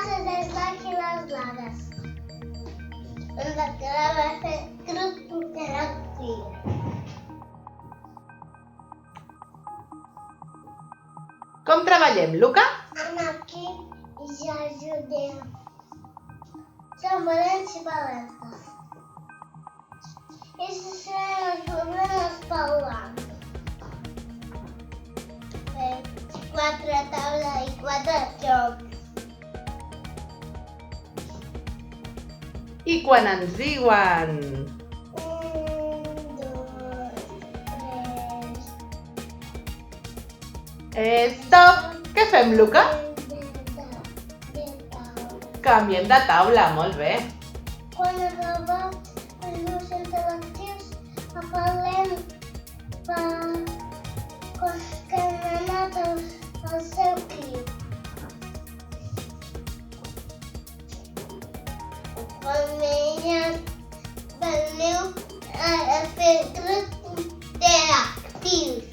bases dels lacs i les lagues. La cara va ser grup de l'actiu. Com treballem, Luca? En equip i ja ajudem. Som valents i valentes. I solucionem els problemes parlant. 4 taules i 4 jocs. I quan ens diuen 1, 2, 3... stop, què fem, Luca? Canviem de taula, molt bé. Quan acabem els grups interactius, parlem que han anat al seu clip. Veniu a fer grups interactius.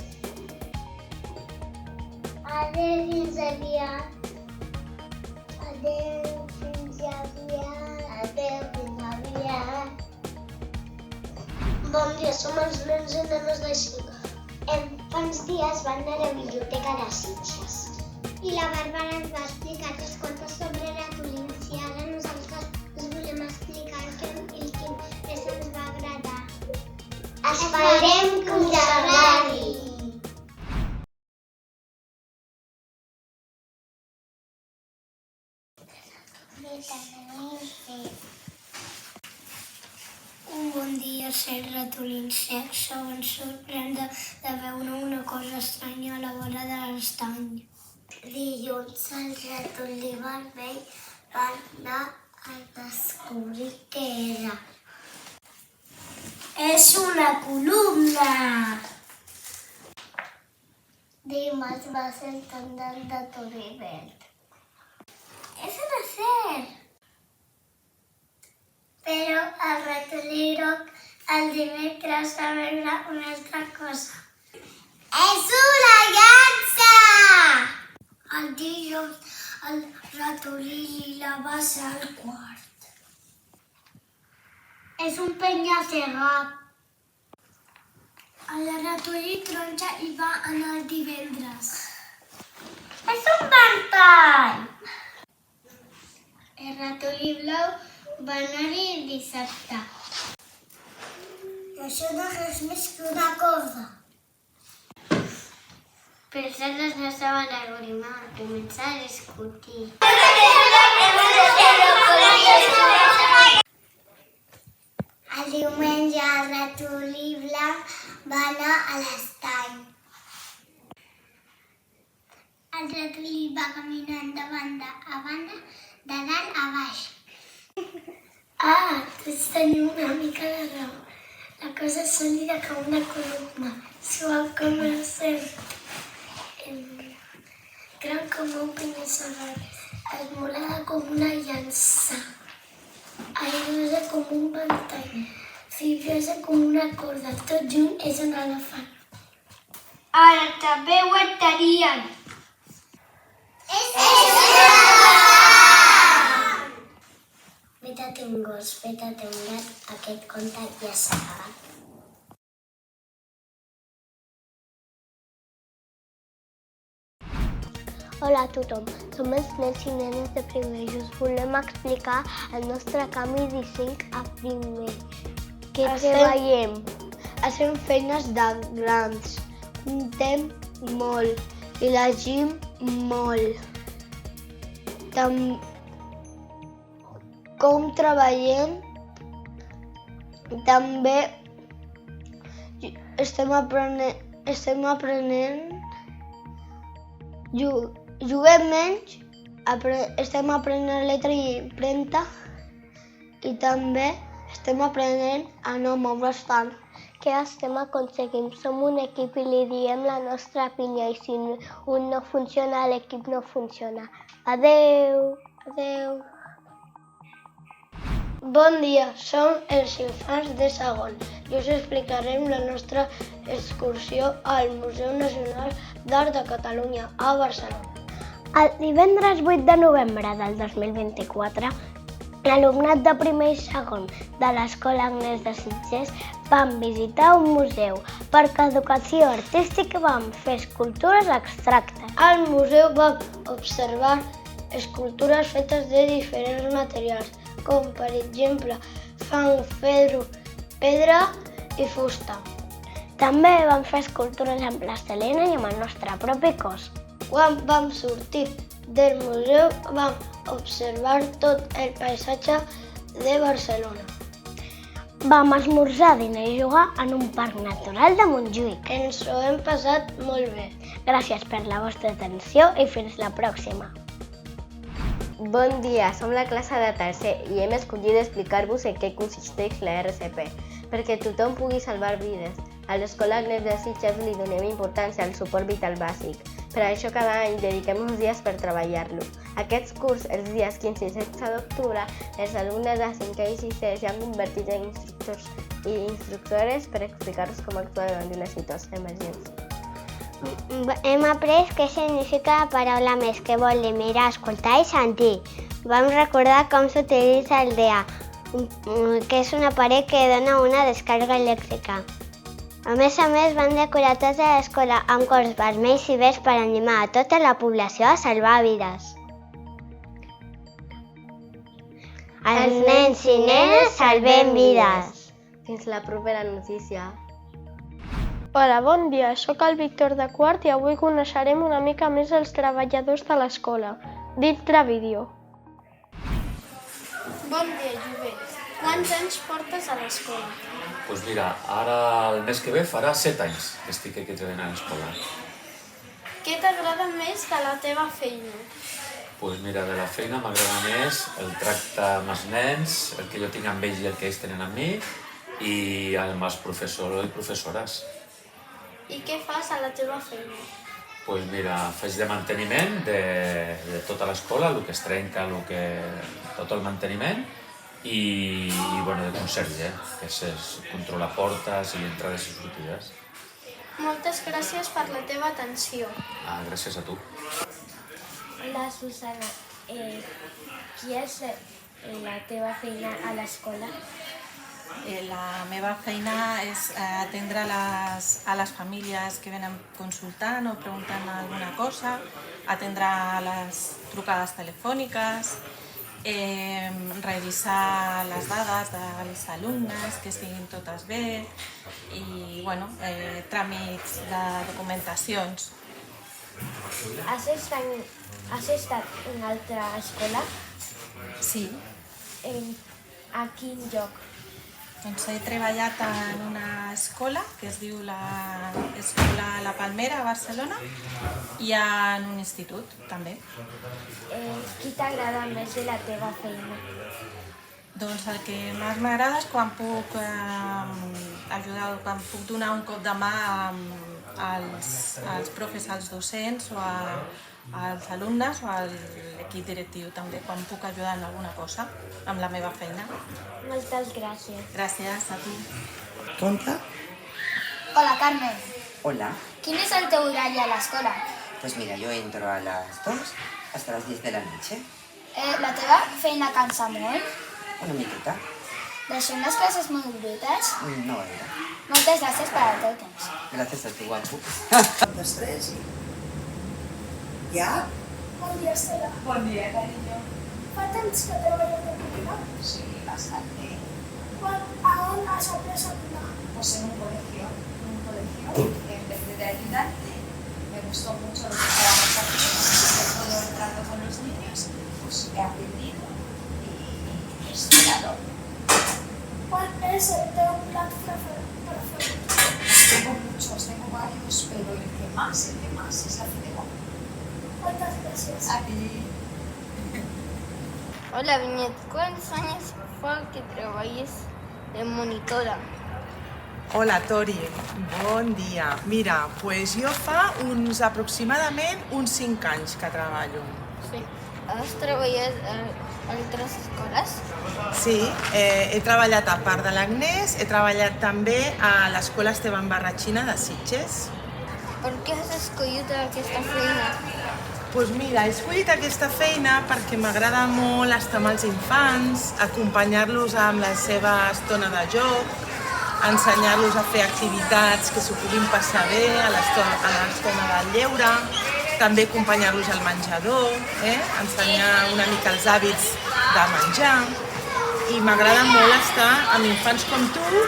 Adéu, fins aviat. Adéu, fins aviat. Adéu, fins aviat. Bon dia, som els nens i nenes de Xica. Fa uns dies van anar a la biblioteca de Sitges. I la Bàrbara ens va explicar 3 contes sobre ratolins i ara nosaltres us volem explicar el que més ens va agradar. Esperem que us agradi! Un bon dia, ser ratolins secs se van sorprendre de veure una cosa estranya a la vora de l'estany. Dilluns, el ratolí vermell va anar a descobrir què era. És una columna! Dimarts va ser el tendal de Torí Verd. És una serp! Però el ratolí groc el dimecres va veure una altra cosa. És una llança! El dijous el ratolí lila va ser al quart. És un penya-segat. El ratolí taronja hi va anar el divendres. És un ventall! El ratolí blau va anar-hi el dissabte. I això no és res més que una corda. Però els altres no saben arrimar, començar a discutir. El diumenge el ratolí blanc va anar a l'estany. El ratolí va caminant de banda a banda, de dalt a baix. Tots teniu una mica de raó. La cosa és sòlida com una columna, suau com el cel, gran com un penya-segat, esmolada com una llança, airosa com un ventall, fibrosa com una corda, tot junt és un elefant. Ara també ho entenien. És un elefant! Vet-te un gos, vet-te un gat, aquest conte ja s'ha acabat. Hola a tothom, som els nens i nenes de primer i us volem explicar el nostre canvi de 5 a primer. Què treballem? Fem feines de grans, contem molt i llegim molt. Com treballem? També estem aprenent, juguem menys, estem aprenent letra i impremta i també estem aprenent a no moure's tant. Què estem aconseguint? Som un equip i li diem la nostra opinió i si un no funciona, l'equip no funciona. Adéu! Adéu! Bon dia, som els infants de segon i us explicarem la nostra excursió al Museu Nacional d'Art de Catalunya a Barcelona. El divendres 8 de novembre del 2024, l'alumnat de primer i segon de l'Escola Agnès de Sitges van visitar un museu. Per educació artística vam fer escultures abstractes. Al museu vam observar escultures fetes de diferents materials, com per exemple fang, ferro, pedra i fusta. També vam fer escultures amb plastilina i amb el nostre propi cos. Quan vam sortir del museu vam observar tot el paisatge de Barcelona. Vam esmorzar, dinar i jugar en un parc natural de Montjuïc. Ens ho hem passat molt bé. Gràcies per la vostra atenció i fins la pròxima. Bon dia, som la classe de tercer i hem escollit explicar-vos en què consisteix la RCP, perquè tothom pugui salvar vides. A l'Escola Agnès de Sitges li donem importància al suport vital bàsic. Per això cada any dediquem uns dies per treballar-lo. Aquest curs, els dies 15 i 16 d'octubre, els alumnes de 5è i 6è ja han convertit en instructors i instructores per explicar-nos com actuar davant d'una situació d'emergència. Hem après què significa la paraula més, que vol dir mirar, escoltar i sentir. Vam recordar com s'utilitza el DEA, que és un aparell que dona una descàrrega elèctrica. A més, van decorar tota l'escola amb cors vermells i verds per animar a tota la població a salvar vides. Els nens i nenes salvem vides. Fins la propera notícia. Hola, bon dia. Soc el Víctor de quart i avui coneixerem una mica més els treballadors de l'escola. Dintre vídeo. Bon dia, Jovent. Quants anys portes a l'escola? Doncs mira, ara el mes que ve farà 7 anys que estic aquí treballant a l'escola. Què t'agrada més de la teva feina? Doncs mira, de la feina m'agrada més el tracte amb els nens, el que jo tinc amb ells i el que ells tenen amb mi, i amb els professors i professores. I què fas a la teva feina? Doncs mira, faig de manteniment de tota l'escola, el que es trenca, tot el manteniment, i bueno, de conserge, que és controlar portes i entrades i sortides. Moltes gràcies per la teva atenció. Gràcies a tu. Hola, Susana. Qui és la teva feina a l'escola? La meva feina és atendre a les famílies que venen consultant o preguntant alguna cosa, atendre les trucades telefòniques, revisar les dades dels alumnes, que estiguin totes bé, i tràmits de documentacions. Has estat en una altra escola? Sí, A quin lloc? doncs he treballat en una escola que es diu l'Escola La Palmera a Barcelona i en un institut també. Qui t'agrada més de la teva feina? Doncs el que més m'agrada és quan puc ajudar, quan puc donar un cop de mà als profes, als docents o als alumnes o a l'equip directiu també, quan puc ajudar en alguna cosa amb la meva feina. Moltes gràcies. Gràcies a tu. ¿Tonta? Hola, Carmen. Hola. ¿Quién es el teu horari a l'escola? Pues mira, yo entro a las 2 hasta las 10 de la noche. La teva feina cansa molt? Una miqueta. Deixem les classes molt brutes? No gaire. Moltes gràcies per al teu temps. Gracias a tu, guapo. Los tres. ¿Ya? Bon dia, Estela. Buen día, cariño. Fa temps que treballes de primera? Sí, bastante. A on has après a cuinar? Pues en un colegio. Empecé de ayudante. Me gustó mucho lo que estábamos haciendo. Todo el trato con los niños. Pues he aprendido y he estudiado. ¿Cuál es el teu plat preferit? Tengo muchos, tengo varios, pero el que más es la fideuà. Moltes gràcies. A ti. Hola, Vinyet. Quants anys fa que treballes de monitora? Hola, Tori. Bon dia. Mira, pues jo fa aproximadament uns 5 anys que treballo. Sí. Has treballat a altres escoles? Sí, he treballat a part de l'Agnès, he treballat també a l'Escola Esteban Barrachina de Sitges. Per què has escollit aquesta feina? Doncs mira, he escollit aquesta feina perquè m'agrada molt estar amb els infants, acompanyar-los amb la seva estona de joc, ensenyar-los a fer activitats que s'ho puguin passar bé a l'estona del lleure, també acompanyar-los al menjador, ensenyar una mica els hàbits de menjar. I m'agrada molt estar amb infants com tu,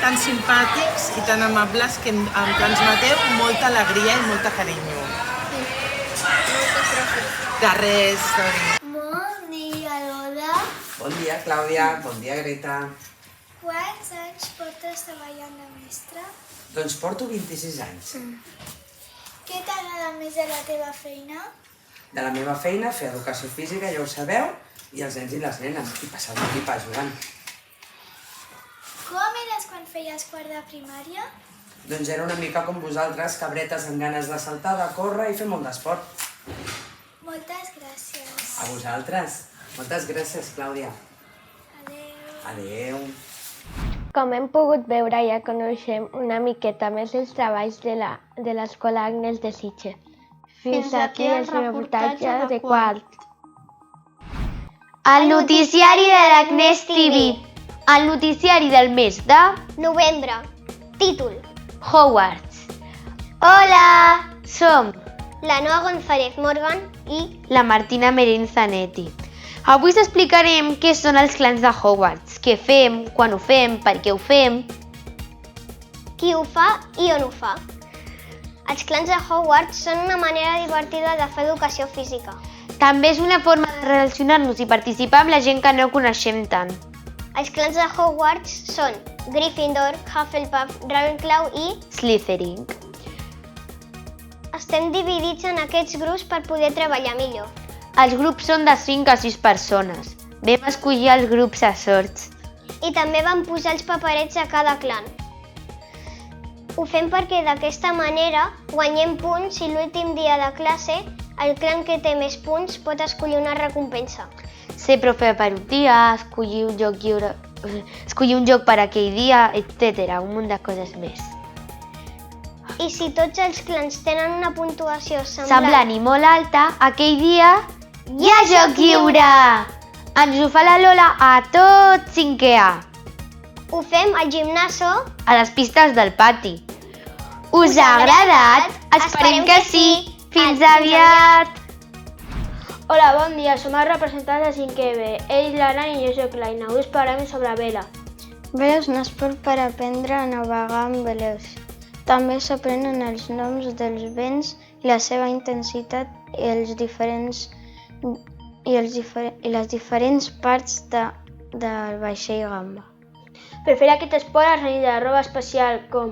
tan simpàtics i tan amables que em transmeteu molta alegria i molta carinyo. De res, Dori. Bon dia, Lola. Bon dia, Clàudia. Bon dia, Greta. Quants anys portes treballant de mestra? Doncs porto 26 anys. Què t'agrada més de la teva feina? De la meva feina, fer educació física, ja ho sabeu, i els nens i les nenes, i passar-me pipa jugant. Com eres quan feies quart de primària? Doncs era una mica com vosaltres, cabretes amb ganes de saltar, de córrer i fer molt d'esport. Moltes gràcies. A vosaltres. Moltes gràcies, Clàudia. Adéu. Adéu. Com hem pogut veure, ja coneixem una miqueta més els treballs de l'Escola Agnès de Sitges. Fins aquí el reportatge de quart. El noticiari de l'Agnès TV. El noticiari del mes de novembre. Títol: Hogwarts. Hola! Som la Noa González Morgan i la Martina Merín Zanetti. Avui us explicarem què són els clans de Hogwarts, què fem, quan ho fem, per què ho fem, qui ho fa i on ho fa. Els clans de Hogwarts són una manera divertida de fer educació física. També és una forma de relacionar-nos i participar amb la gent que no coneixem tant. Els clans de Hogwarts són Gryffindor, Hufflepuff, Ravenclaw i Slytherin. Estem dividits en aquests grups per poder treballar millor. Els grups són de 5 a 6 persones. Vam escollir els grups a sorts. I també vam posar els paperets a cada clan. Ho fem perquè d'aquesta manera guanyem punts i l'últim dia de classe el clan que té més punts pot escollir una recompensa. Ser profe per un dia, escollir un joc per aquell dia, etc. Un munt de coses més. I si tots els clans tenen una puntuació semblant i molt alta, aquell dia hi ha joc lliure! Ens ho fa la Lola a tot 5è A. Ho fem al gimnasio, a les pistes del pati. Us ha agradat? Esperem que sí! Fins aviat! Hola, bon dia, som els representants de 5è B. Ell, l'Aran i jo soc l'Aina. Avui us parlarem sobre vela. Vela és un esport per aprendre a navegar amb veles. També s'aprenen els noms dels vents i la seva intensitat i les diferents parts del vaixell gamba. Per fer aquest esport es necessita roba especial com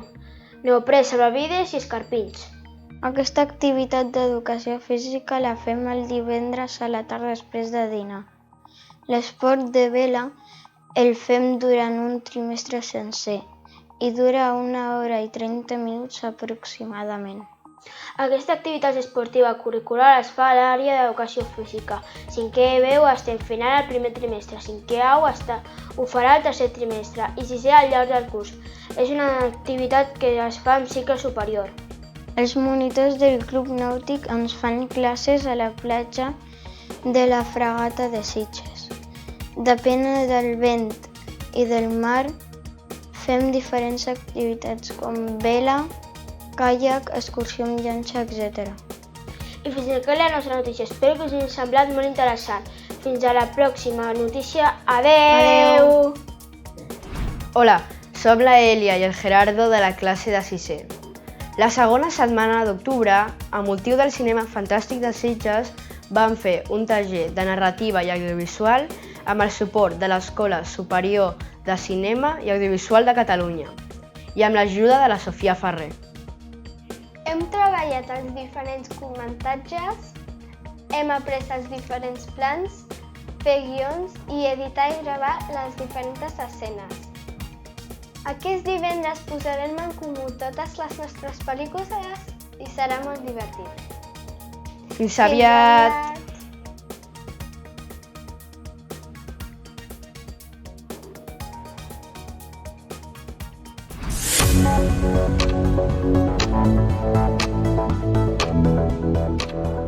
neoprè, salvavides i escarpins. Aquesta activitat d'educació física la fem el divendres a la tarda després de dinar. L'esport de vela el fem durant un trimestre sencer i dura 1 hora i 30 minuts aproximadament. Aquesta activitat esportiva curricular es fa a l'àrea d'educació física. 5è B ho estem fent ara el primer trimestre, 5è A ho farà el tercer trimestre i 6è al llarg del curs. És una activitat que es fa en cicle superior. Els monitors del Club Nàutic ens fan classes a la platja de la Fragata de Sitges. Depèn del vent i del mar, fem diferents activitats com vela, caiac, excursió amb llanxa, etc. I fins aquí la nostra notícia. Espero que us hagi semblat molt interessant. Fins a la pròxima notícia. Adeu! Hola, som la Elia i el Gerardo de la classe de 6è. La segona setmana d'octubre, a motiu del Cinema Fantàstic de Sitges, vam fer un taller de narrativa i audiovisual amb el suport de l'Escola Superior de Cinema i Audiovisual de Catalunya i amb l'ajuda de la Sofia Ferrer. Hem treballat els diferents curtmetratges, hem après els diferents plans, fer guions i editar i gravar les diferents escenes. Aquest divendres posarem en comú totes les nostres pel·lícules i serà molt divertit. Fins aviat! Thank you.